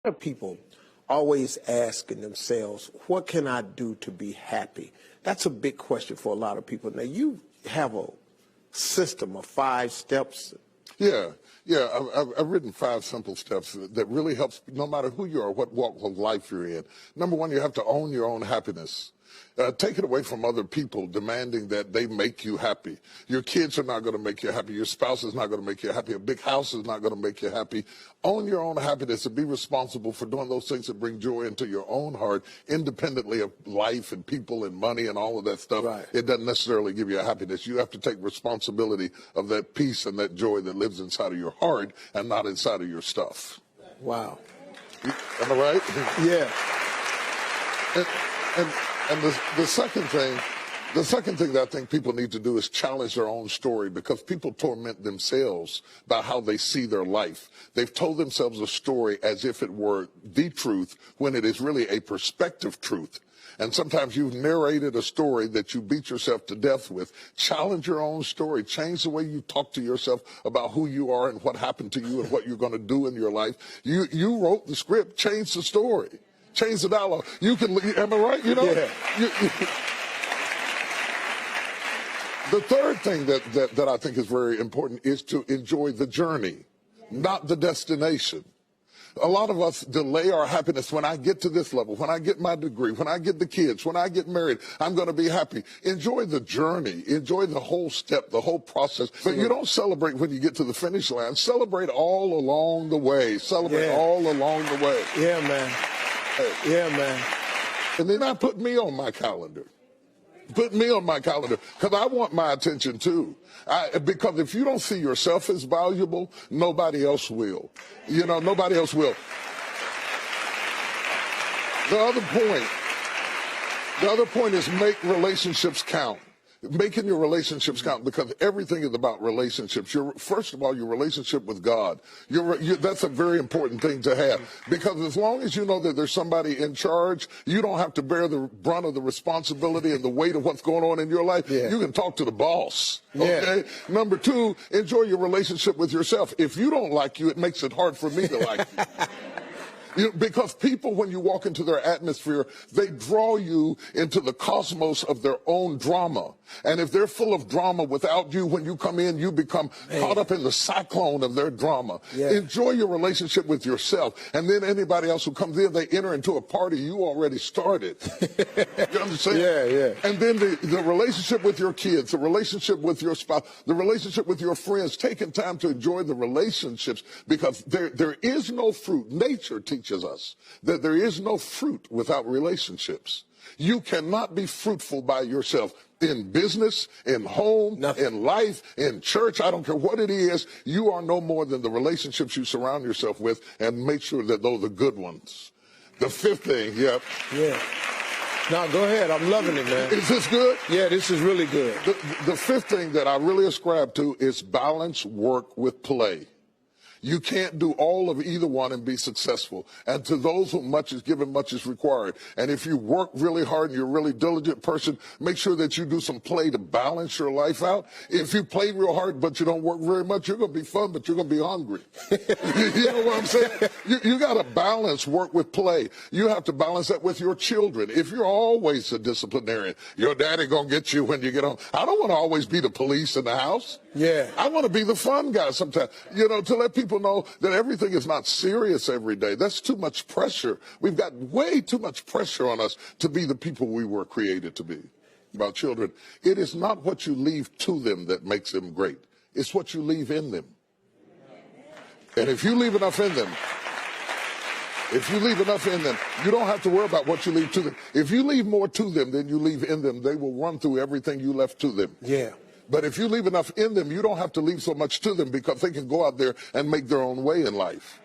Of people always asking themselves, what can I do to be happy? That's a big question for a lot of people. Now, you have a system of 5 steps. Yeah. I've written 5 simple steps that really helps no matter who you are, what walk of life you're in. Number 1, you have to own your own happiness. Take it away from other people demanding that they make you happy. Your kids are not going to make you happy. Your spouse is not going to make you happy. A big house is not going to make you happy. Own your own happiness and be responsible for doing those things that bring joy into your own heart, independently of life and people and money and all of that stuff. Right. It doesn't necessarily give you a happiness. You have to take responsibility of that peace and that joy that lives inside of your heart and not inside of your stuff. Wow. Am I right? Yeah. And the second thing that I think people need to do is challenge their own story, because people torment themselves by how they see their life. They've told themselves a story as if it were the truth when it is really a perspective truth. And sometimes you've narrated a story that you beat yourself to death with. Challenge your own story. Change the way you talk to yourself about who you are and what happened to you and what you're going to do in your life. You wrote the script. Change the story. Change the dialogue. You can, am I right? You know? Yeah. The third thing that I think is very important is to enjoy the journey, not the destination. A lot of us delay our happiness. When I get to this level, when I get my degree, when I get the kids, when I get married, I'm going to be happy. Enjoy the journey. Enjoy the whole step, the whole process. But you don't celebrate when you get to the finish line. Celebrate all along the way. Celebrate all along the way. Yeah, man. Yeah, man. And then I put me on my calendar. Put me on my calendar, because I want my attention too. Because if you don't see yourself as valuable, nobody else will. You know, nobody else will. The other point is make relationships count. Making your relationships count, because everything is about relationships. First of all, your relationship with God. That's a very important thing to have, because as long as you know that there's somebody in charge, you don't have to bear the brunt of the responsibility and the weight of what's going on in your life. Yeah. You can talk to the boss. Okay. Yeah. Number 2, enjoy your relationship with yourself. If you don't like you, it makes it hard for me to like you. Because people, when you walk into their atmosphere, they draw you into the cosmos of their own drama. And if they're full of drama without you, when you come in, you become caught up in the cyclone of their drama. Yeah. Enjoy your relationship with yourself. And then anybody else who comes in, they enter into a party you already started. You understand? Yeah. And then the relationship with your kids, the relationship with your spouse, the relationship with your friends, taking time to enjoy the relationships, because there is no fruit. Nature teaches us that there is no fruit without relationships. You cannot be fruitful by yourself. In business, in home, in life, in church, I don't care what it is, you are no more than the relationships you surround yourself with, and make sure that those are good ones. The 5th thing, Yeah. Now, go ahead. I'm loving it, man. Is this good? Yeah, this is really good. The 5th thing that I really ascribe to is balance work with play. You can't do all of either one and be successful. And to those whom much is given, much is required. And if you work really hard and you're a really diligent person, make sure that you do some play to balance your life out. If you play real hard but you don't work very much, you're going to be fun, but you're going to be hungry. You know what I'm saying? You got to balance work with play. You have to balance that with your children. If you're always a disciplinarian, your daddy going to get you when you get home. I don't want to always be the police in the house. Yeah. I want to be the fun guy sometimes, to let people know that everything is not serious every day. That's too much pressure. We've got way too much pressure on us to be the people we were created to be. About children, it is not what you leave to them that makes them great. It's what you leave in them. And if you leave enough in them, you don't have to worry about what you leave to them. If you leave more to them than you leave in them, they will run through everything you left to them. Yeah. But if you leave enough in them, you don't have to leave so much to them, because they can go out there and make their own way in life.